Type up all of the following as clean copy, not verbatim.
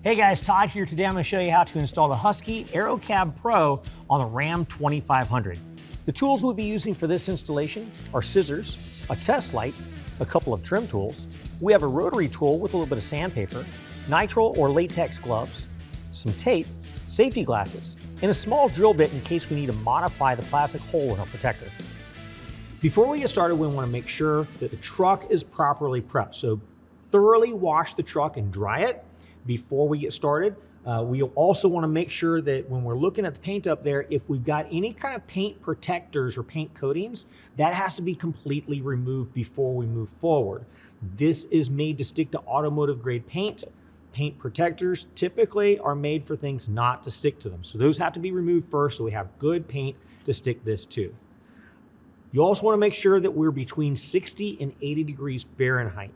Hey guys, Todd here. Today I'm going to show you how to install the Husky AeroCab PRO on the Ram 2500. The tools we'll be using for this installation are scissors, a test light, a couple of trim tools. We have a rotary tool with a little bit of sandpaper, nitrile or latex gloves, some tape, safety glasses, and a small drill bit in case we need to modify the plastic hole in our protector. Before we get started, we want to make sure that the truck is properly prepped. So thoroughly wash the truck and dry it before we get started. We also want to make sure that when we're looking at the paint up there, if we've got any kind of paint protectors or paint coatings, that has to be completely removed before we move forward. This is made to stick to automotive grade paint. Paint protectors typically are made for things not to stick to them. So those have to be removed first so we have good paint to stick this to. You also want to make sure that we're between 60 and 80 degrees Fahrenheit.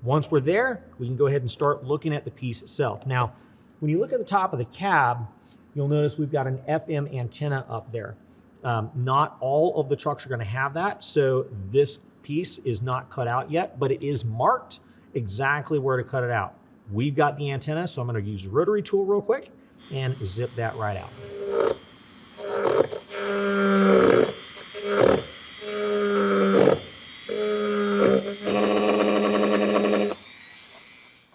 Once we're there, we can go ahead and start looking at the piece itself. Now, when you look at the top of the cab, you'll notice we've got an FM antenna up there. Not all of the trucks are going to have that, so this piece is not cut out yet, but it is marked exactly where to cut it out. We've got the antenna, so I'm going to use the rotary tool real quick and zip that right out.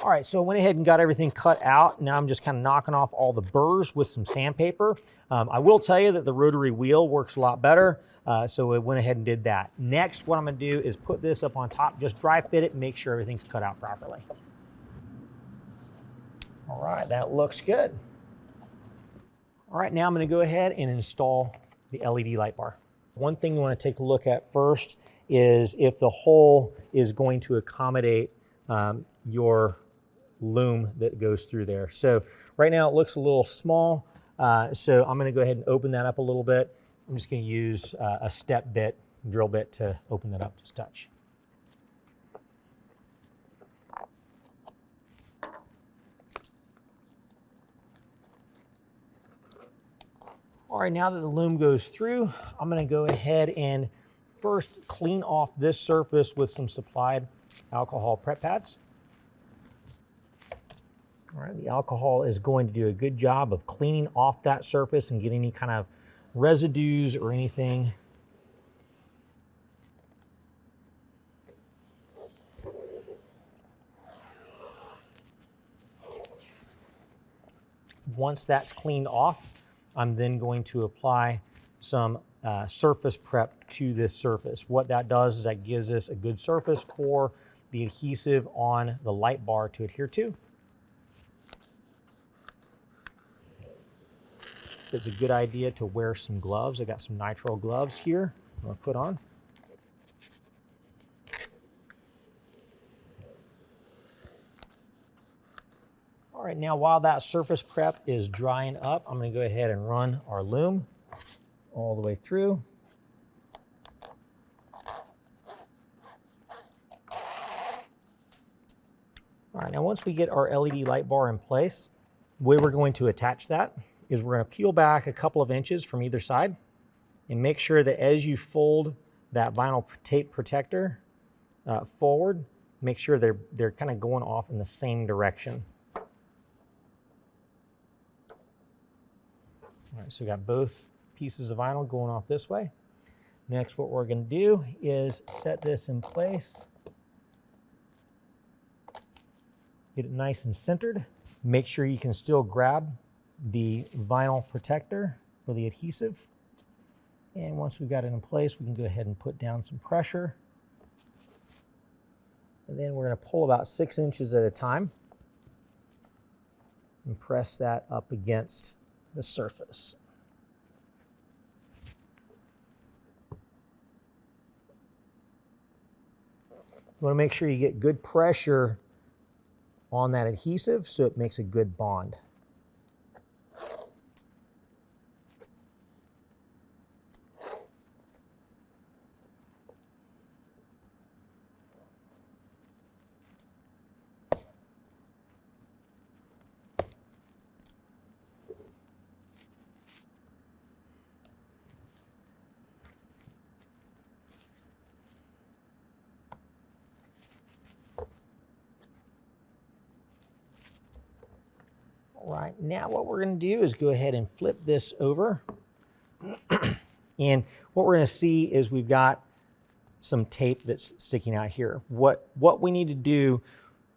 All right, so I went ahead and got everything cut out. Now I'm just kind of knocking off all the burrs with some sandpaper. I will tell you that the rotary wheel works a lot better, so I went ahead and did that. Next, what I'm gonna do is put this up on top, just dry fit it and make sure everything's cut out properly. All right, that looks good. All right, now I'm gonna go ahead and install the LED light bar. One thing you wanna take a look at first is if the hole is going to accommodate your loom that goes through there. So right now it looks a little small, so I'm gonna go ahead and open that up a little bit. I'm just gonna use a step bit, drill bit to open that up just a touch. All right, now that the loom goes through, I'm gonna go ahead and first clean off this surface with some supplied alcohol prep pads. All right, the alcohol is going to do a good job of cleaning off that surface and getting any kind of residues or anything. Once that's cleaned off, I'm then going to apply some surface prep to this surface. What that does is that gives us a good surface for the adhesive on the light bar to adhere to. It's a good idea to wear some gloves. I got some nitrile gloves here I'm gonna put on. All right, now while that surface prep is drying up, I'm gonna go ahead and run our loom all the way through. All right, now once we get our LED light bar in place, the way we're going to attach that is we're going to peel back a couple of inches from either side and make sure that as you fold that vinyl tape protector forward, make sure they're kind of going off in the same direction. All right, so we got both pieces of vinyl going off this way. Next, what we're going to do is set this in place. Get it nice and centered. Make sure you can still grab the vinyl protector or the adhesive. And once we've got it in place, we can go ahead and put down some pressure. And then we're going to pull about 6 inches at a time and press that up against the surface. You want to make sure you get good pressure on that adhesive so it makes a good bond. right, now what we're going to do is go ahead and flip this over. And what we're going to see is we've got some tape that's sticking out here. What we need to do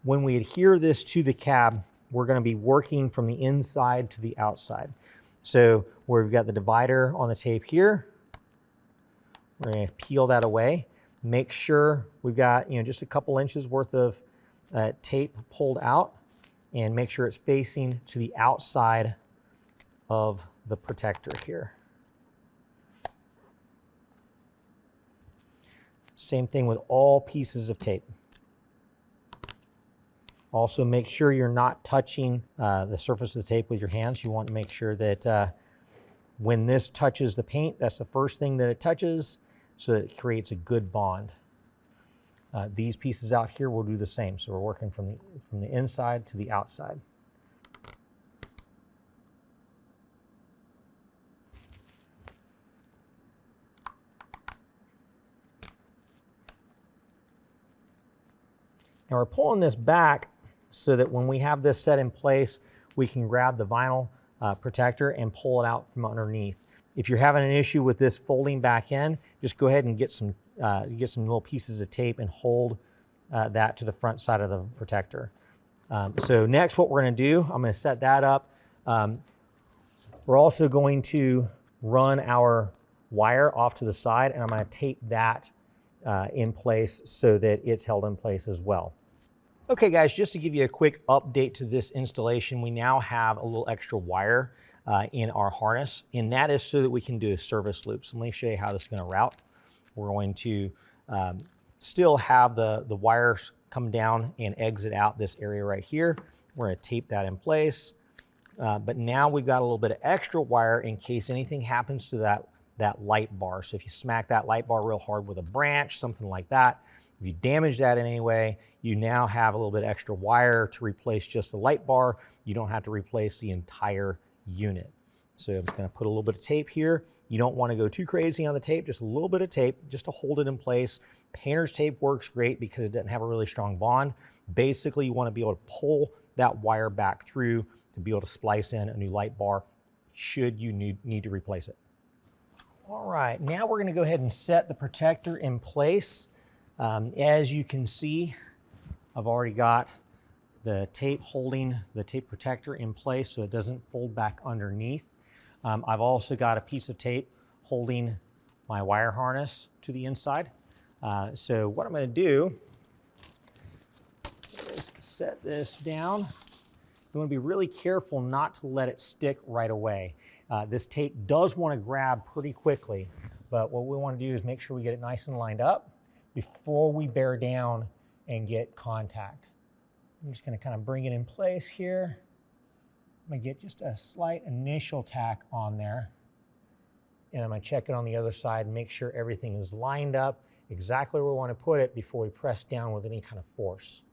when we adhere this to the cab, we're going to be working from the inside to the outside. So where we've got the divider on the tape here, we're going to peel that away. Make sure we've got, you know, just a couple inches worth of tape pulled out, and make sure it's facing to the outside of the protector here. Same thing with all pieces of tape. Also make sure you're not touching the surface of the tape with your hands. You want to make sure that when this touches the paint, that's the first thing that it touches, so that it creates a good bond. These pieces out here will do the same. So we're working from the inside to the outside. Now we're pulling this back so that when we have this set in place, we can grab the vinyl protector and pull it out from underneath. If you're having an issue with this folding back in, just go ahead and get some little pieces of tape and hold that to the front side of the protector. So next what we're going to do, I'm going to set that up. We're also going to run our wire off to the side, and I'm going to tape that in place so that it's held in place as well. Okay guys, just to give you a quick update to this installation, we now have a little extra wire in our harness, and that is so that we can do a service loop. So let me show you how this is going to route. We're going to still have the wires come down and exit out this area right here. We're going to tape that in place, but now we've got a little bit of extra wire in case anything happens to that light bar. So if you smack that light bar real hard with a branch, something like that, if you damage that in any way, you now have a little bit extra wire to replace just the light bar. You don't have to replace the entire unit. So I'm just going to put a little bit of tape here. You don't want to go too crazy on the tape, just a little bit of tape just to hold it in place. Painter's tape works great because it doesn't have a really strong bond. Basically, you want to be able to pull that wire back through to be able to splice in a new light bar should you need to replace it. All right, now we're going to go ahead and set the protector in place. As you can see, I've already got the tape holding the tape protector in place so it doesn't fold back underneath. I've also got a piece of tape holding my wire harness to the inside. So what I'm going to do is set this down. You want to be really careful not to let it stick right away. This tape does want to grab pretty quickly, but what we want to do is make sure we get it nice and lined up before we bear down and get contact. I'm just going to kind of bring it in place here. I'm going to get just a slight initial tack on there, and I'm going to check it on the other side and make sure everything is lined up exactly where we want to put it before we press down with any kind of force.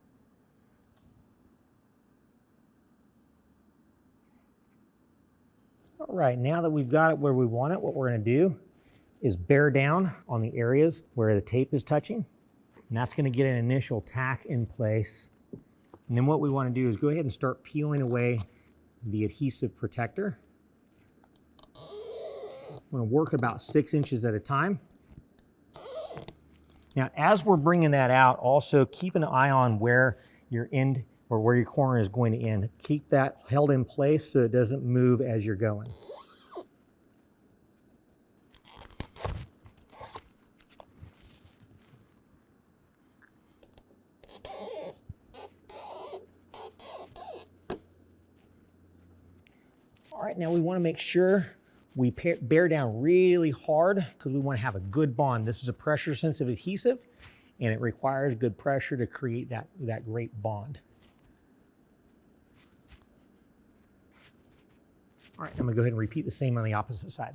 All right, now that we've got it where we want it, what we're going to do is bear down on the areas where the tape is touching, and that's going to get an initial tack in place. And then what we want to do is go ahead and start peeling away the adhesive protector. We're going to work about 6 inches at a time. Now, as we're bringing that out, also keep an eye on where your end or where your corner is going to end. Keep that held in place so it doesn't move as you're going. All right, now we want to make sure we bear down really hard because we want to have a good bond. This is a pressure-sensitive adhesive, and it requires good pressure to create that great bond. All right, I'm going to go ahead and repeat the same on the opposite side.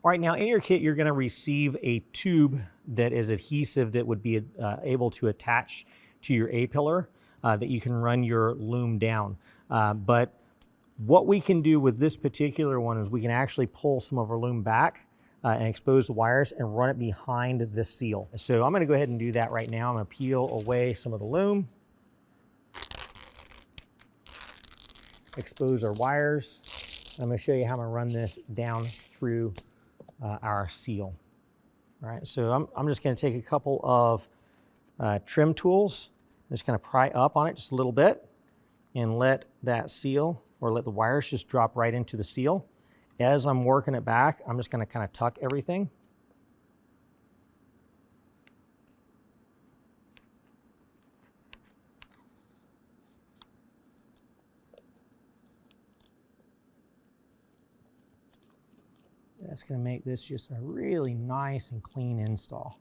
All right, now in your kit, you're going to receive a tube that is adhesive that would be able to attach to your A-pillar that you can run your loom down. But What we can do with this particular one is we can actually pull some of our loom back and expose the wires and run it behind this seal. So I'm gonna go ahead and do that right now. I'm gonna peel away some of the loom, expose our wires. I'm gonna show you how I'm gonna run this down through our seal. All right, so I'm just gonna take a couple of trim tools, just kind of pry up on it just a little bit and let that seal, or let the wires just drop right into the seal. As I'm working it back, I'm just gonna kind of tuck everything. That's gonna make this just a really nice and clean install.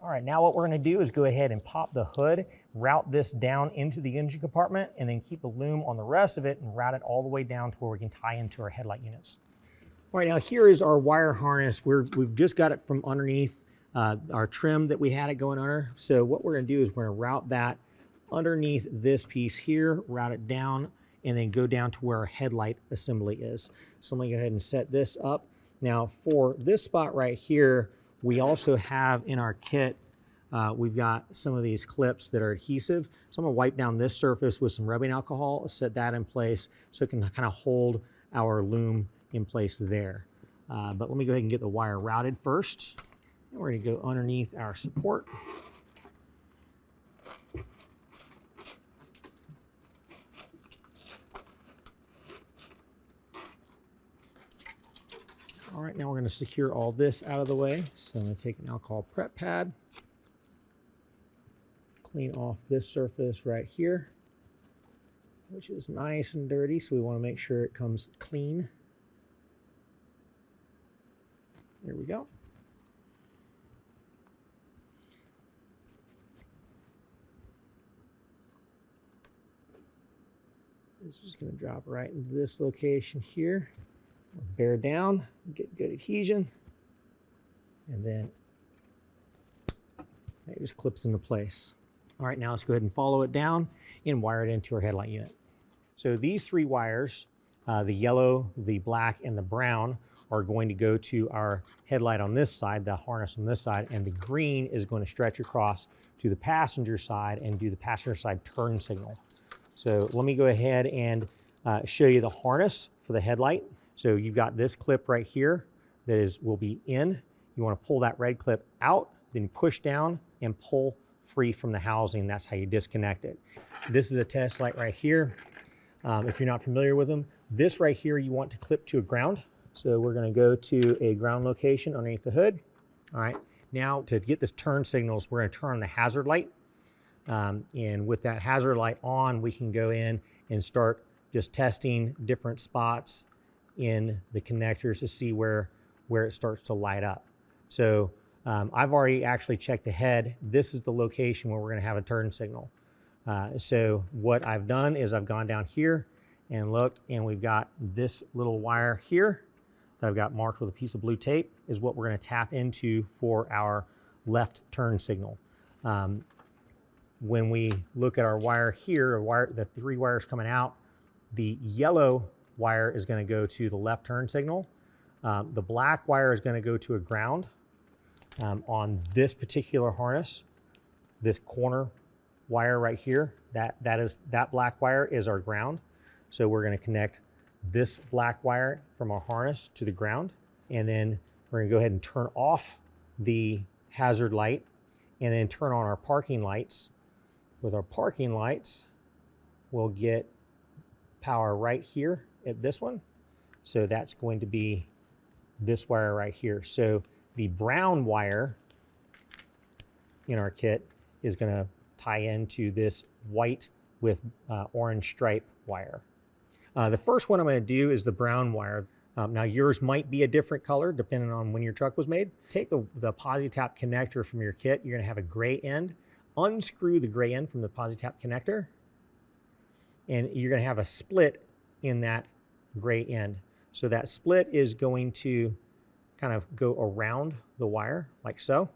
All right, now what we're gonna do is go ahead and pop the hood, route this down into the engine compartment, and then keep the loom on the rest of it and route it all the way down to where we can tie into our headlight units. All right, now here is our wire harness. We've just got it from underneath our trim that we had it going under. So what we're gonna do is we're gonna route that underneath this piece here, route it down, and then go down to where our headlight assembly is. So I'm gonna go ahead and set this up. Now for this spot right here, we also have in our kit, we've got some of these clips that are adhesive. So I'm gonna wipe down this surface with some rubbing alcohol, set that in place so it can kind of hold our loom in place there. But let me go ahead and get the wire routed first. And we're gonna go underneath our support. All right, now we're gonna secure all this out of the way. So I'm gonna take an alcohol prep pad, clean off this surface right here, which is nice and dirty, so we wanna make sure it comes clean. There we go. This is just gonna drop right into this location here. Bear down, get good adhesion, and then it just clips into place. All right, now let's go ahead and follow it down and wire it into our headlight unit. So these three wires, the yellow, the black, and the brown, are going to go to our headlight on this side, the harness on this side, and the green is going to stretch across to the passenger side and do the passenger side turn signal. So let me go ahead and show you the harness for the headlight. So you've got this clip right here that will be in. You want to pull that red clip out, then push down and pull free from the housing. That's how you disconnect it. This is a test light right here. If you're not familiar with them, this right here you want to clip to a ground. So we're going to go to a ground location underneath the hood. All right, now to get this turn signals, we're going to turn on the hazard light. And with that hazard light on, we can go in and start just testing different spots in the connectors to see where it starts to light up. So I've already actually checked ahead. This is the location where we're gonna have a turn signal. So what I've done is I've gone down here and looked, and we've got this little wire here that I've got marked with a piece of blue tape is what we're gonna tap into for our left turn signal. When we look at our wire here, the three wires coming out, the yellow wire is going to go to the left turn signal. The black wire is going to go to a ground on this particular harness. This corner wire right here, that black wire is our ground. So we're going to connect this black wire from our harness to the ground, and then we're going to go ahead and turn off the hazard light and then turn on our parking lights. With our parking lights, we'll get power right here at this one. So that's going to be this wire right here. So the brown wire in our kit is going to tie into this white with orange stripe wire. The first one I'm going to do is the brown wire. Now yours might be a different color depending on when your truck was made. Take the PosiTap connector from your kit. You're going to have a gray end. Unscrew the gray end from the PosiTap connector, and you're going to have a split in that gray end. So that split is going to kind of go around the wire like so.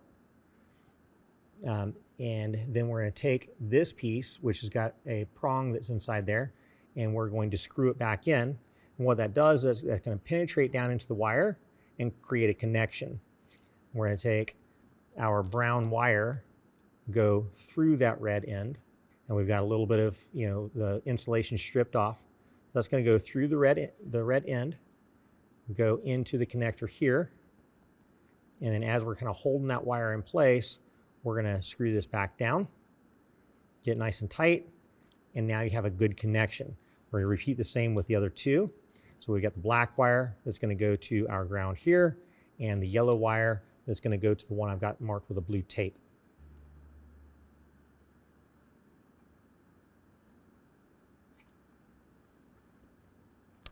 And then we're going to take this piece, which has got a prong that's inside there, and we're going to screw it back in. And what that does is it's going to penetrate down into the wire and create a connection. We're going to take our brown wire, go through that red end, and we've got a little bit of, the insulation stripped off. That's going to go through the red end, go into the connector here, and then as we're kind of holding that wire in place, we're going to screw this back down, get nice and tight, and now you have a good connection. We're going to repeat the same with the other two. So we've got the black wire that's going to go to our ground here, and the yellow wire that's going to go to the one I've got marked with a blue tape.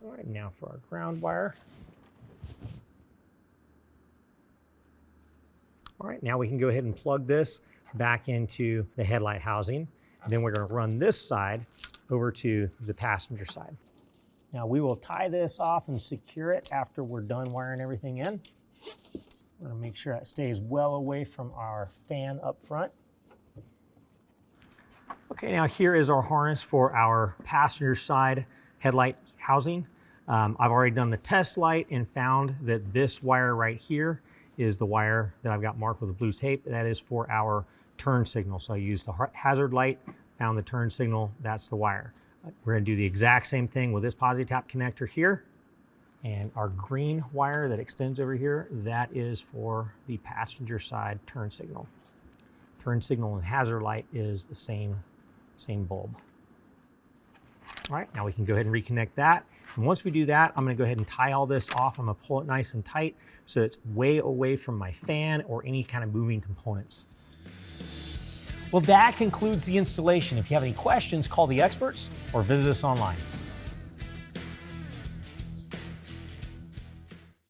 All right, now for our ground wire. All right, now we can go ahead and plug this back into the headlight housing. And then we're going to run this side over to the passenger side. Now we will tie this off and secure it after we're done wiring everything in. We're going to make sure that stays well away from our fan up front. Okay, now here is our harness for our passenger side headlight housing. I've already done the test light and found that this wire right here is the wire that I've got marked with a blue tape. That is for our turn signal. So I used the hazard light, found the turn signal, that's the wire. We're gonna do the exact same thing with this posi-tap connector here. And our green wire that extends over here, that is for the passenger side turn signal. Turn signal and hazard light is the same bulb. All right, now we can go ahead and reconnect that. And once we do that, I'm gonna go ahead and tie all this off. I'm gonna pull it nice and tight so it's way away from my fan or any kind of moving components. Well, that concludes the installation. If you have any questions, call the experts or visit us online.